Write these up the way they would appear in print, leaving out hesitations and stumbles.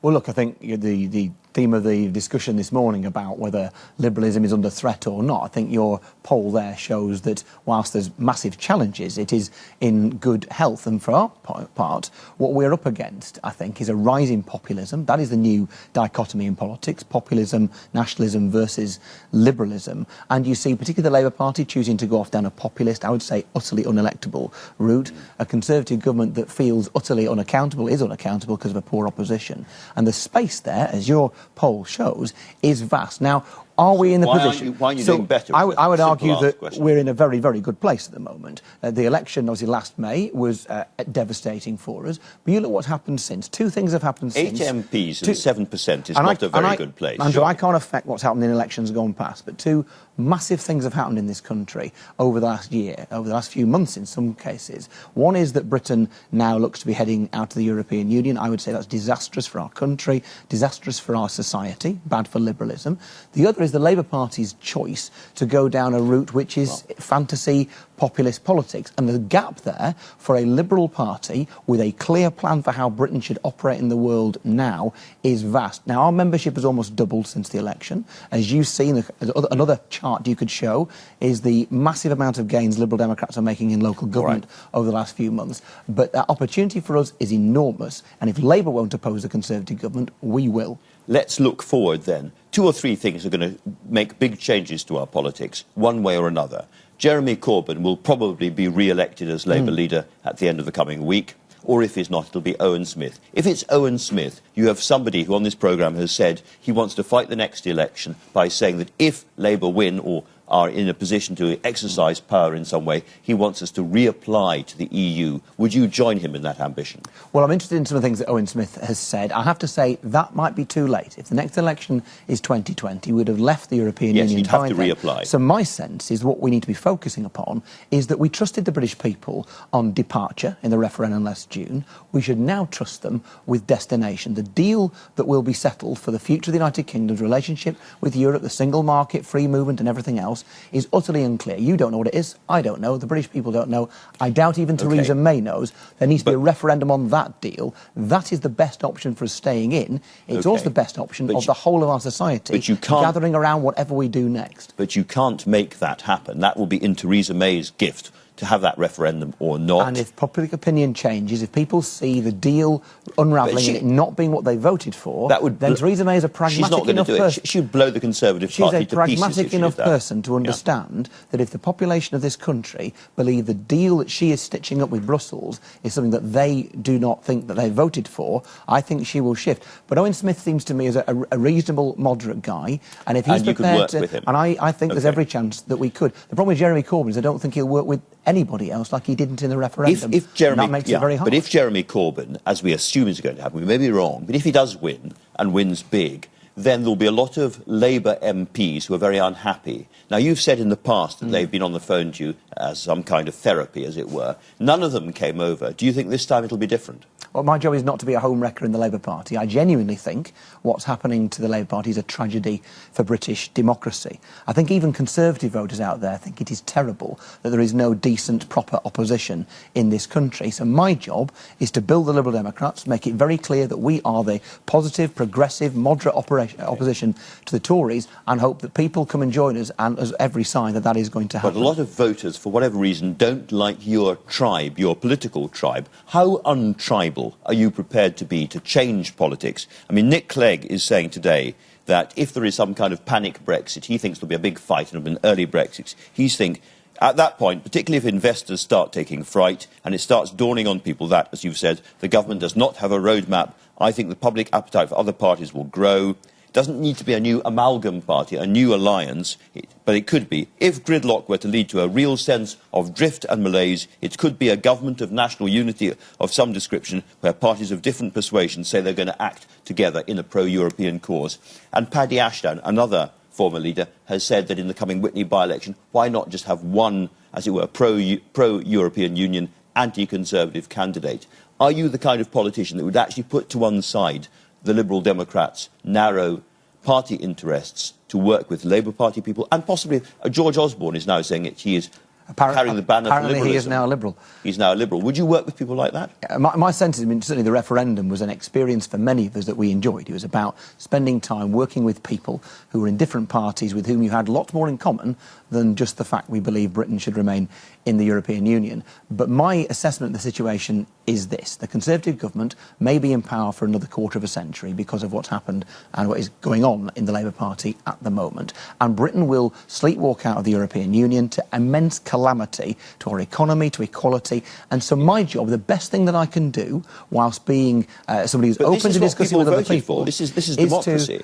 Well, look, I think the theme of the discussion this morning about whether liberalism is under threat or not, I think your poll there shows that whilst there's massive challenges, it is in good health. And for our part, what we're up against, I think, is a rising populism. That is the new dichotomy in politics, populism, nationalism versus liberalism. And you see particularly the Labour Party choosing to go off down a populist, I would say utterly unelectable route, a Conservative government that feels utterly unaccountable, is unaccountable because of a poor opposition. And the space there, as your poll shows, is vast. Now, are we in the position... Why aren't you doing better? I would argue that we're in a very, very good place at the moment. The election, obviously, last May was devastating for us. But you look what's happened since. Two things have happened since. 8 MPs and 7% is not a very good place. Andrew, I can't affect what's happened in elections gone past, but two massive things have happened in this country over the last year, over the last few months in some cases. One is that Britain now looks to be heading out of the European Union. I would say that's disastrous for our country, disastrous for our society, bad for liberalism. The other is the Labour Party's choice to go down a route which is fantasy populist politics. And the gap there for a Liberal Party with a clear plan for how Britain should operate in the world now is vast. Now, our membership has almost doubled since the election. As you've seen, another chart you could show is the massive amount of gains Liberal Democrats are making in local government over the last few months. But that opportunity for us is enormous. And if Labour won't oppose a Conservative government, we will. Let's look forward then. 2 or 3 things are going to make big changes to our politics, one way or another. Jeremy Corbyn will probably be re-elected as Labour leader at the end of the coming week, or if he's not, it'll be Owen Smith. If it's Owen Smith, you have somebody who on this programme has said he wants to fight the next election by saying that if Labour win or are in a position to exercise power in some way, he wants us to reapply to the EU. Would you join him in that ambition? Well, I'm interested in some of the things that Owen Smith has said. I have to say that might be too late. If the next election is 2020, we'd have left the European Union. Yes, you'd have to reapply. So my sense is what we need to be focusing upon is that we trusted the British people on departure in the referendum last June. We should now trust them with destination. The deal that will be settled for the future of the United Kingdom's relationship with Europe, the single market, free movement and everything else, is utterly unclear. You don't know what it is. I don't know. The British people don't know. I doubt even Theresa May knows. There needs to be a referendum on that deal. That is the best option for us staying in. It's also the best option of the whole of our society, gathering around whatever we do next. But you can't make that happen. That will be in Theresa May's gift to have that referendum or not. And if public opinion changes, if people see the deal unravelling and it not being what they voted for, then Theresa May is a pragmatic enough person. She would blow the Conservative Party to pieces. She's a pragmatic enough person to understand that if the population of this country believe the deal that she is stitching up with Brussels is something that they do not think that they voted for, I think she will shift. But Owen Smith seems to me as a reasonable, moderate guy, and if he's prepared to... with him. And I think there's every chance that we could. The problem with Jeremy Corbyn is I don't think he'll work with anybody else like he didn't in the referendum. That makes it very hard. But if Jeremy Corbyn, as we assume is going to happen, we may be wrong, but if he does win and wins big, then there'll be a lot of Labour MPs who are very unhappy. Now, you've said in the past that they've been on the phone to you as some kind of therapy, as it were. None of them came over. Do you think this time it'll be different? Well, my job is not to be a home wrecker in the Labour Party. I genuinely think what's happening to the Labour Party is a tragedy for British democracy. I think even Conservative voters out there think it is terrible that there is no decent, proper opposition in this country. So my job is to build the Liberal Democrats, make it very clear that we are the positive, progressive, moderate opposition to the Tories, and hope that people come and join us, and there's every sign that that is going to happen. But a lot of voters, for whatever reason, don't like your tribe, your political tribe. How untribal are you prepared to be to change politics? I mean, Nick Clegg is saying today that if there is some kind of panic Brexit, he thinks there'll be a big fight and an early Brexit. He's thinking, at that point, particularly if investors start taking fright and it starts dawning on people that, as you've said, the government does not have a roadmap, I think the public appetite for other parties will grow. Doesn't need to be a new amalgam party, a new alliance, but it could be. If gridlock were to lead to a real sense of drift and malaise, it could be a government of national unity of some description where parties of different persuasions say they're going to act together in a pro-European cause. And Paddy Ashdown, another former leader, has said that in the coming Whitney by-election, why not just have one, as it were, pro-European Union, anti-Conservative candidate? Are you the kind of politician that would actually put to one side the Liberal Democrats' narrow party interests to work with Labour Party people? And possibly George Osborne is now saying that he is carrying the banner for liberalism. Apparently he is now a Liberal. He's now a Liberal. Would you work with people like that? My sense is, I mean, certainly the referendum was an experience for many of us that we enjoyed. It was about spending time working with people who were in different parties with whom you had lots more in common than just the fact we believe Britain should remain in the European Union. But my assessment of the situation is this. The Conservative government may be in power for another quarter of a century because of what's happened and what is going on in the Labour Party at the moment. And Britain will sleepwalk out of the European Union to immense calamity to our economy, to equality. And so my job, the best thing that I can do, whilst being somebody who's open to discussing with other people... This is democracy.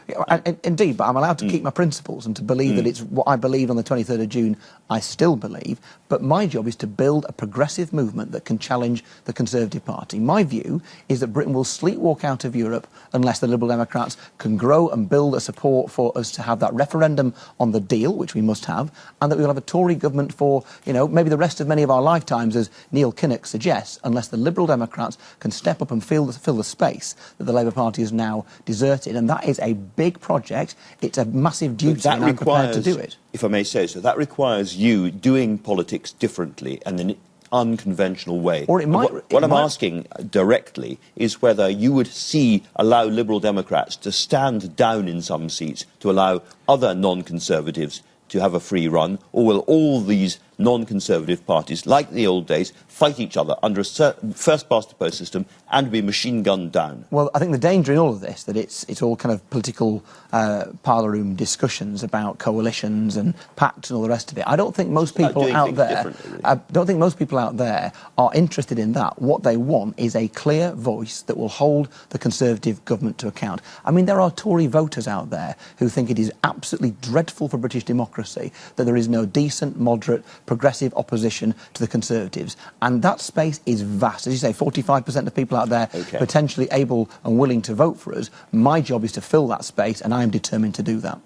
Indeed, but I'm allowed to keep my principles and to believe that it's what I believed on the 23rd of June, I still believe. But my job is to build a progressive movement that can challenge the Conservative Party. My view is that Britain will sleepwalk out of Europe unless the Liberal Democrats can grow and build a support for us to have that referendum on the deal, which we must have, and that we will have a Tory government for, you know, maybe the rest of many of our lifetimes, as Neil Kinnock suggests, unless the Liberal Democrats can step up and fill the space that the Labour Party has now deserted. And that is a big project. It's a massive duty, and I'm prepared to do it. If I may say so, that requires you doing politics differently and in an unconventional way. Or what I'm asking directly is whether you would allow Liberal Democrats to stand down in some seats to allow other non-Conservatives to have a free run, or will all these non-Conservative parties, like the old days, fight each other under a first-past-the-post system and be machine-gunned down? Well, I think the danger in all of this, that it's all kind of political parlour room discussions about coalitions and pacts and all the rest of it. I don't think most people out there... Really. I don't think most people out there are interested in that. What they want is a clear voice that will hold the Conservative government to account. I mean, there are Tory voters out there who think it is absolutely dreadful for British democracy that there is no decent, moderate, progressive opposition to the Conservatives. And that space is vast. As you say, 45% of people out there potentially able and willing to vote for us. My job is to fill that space, and I am determined to do that.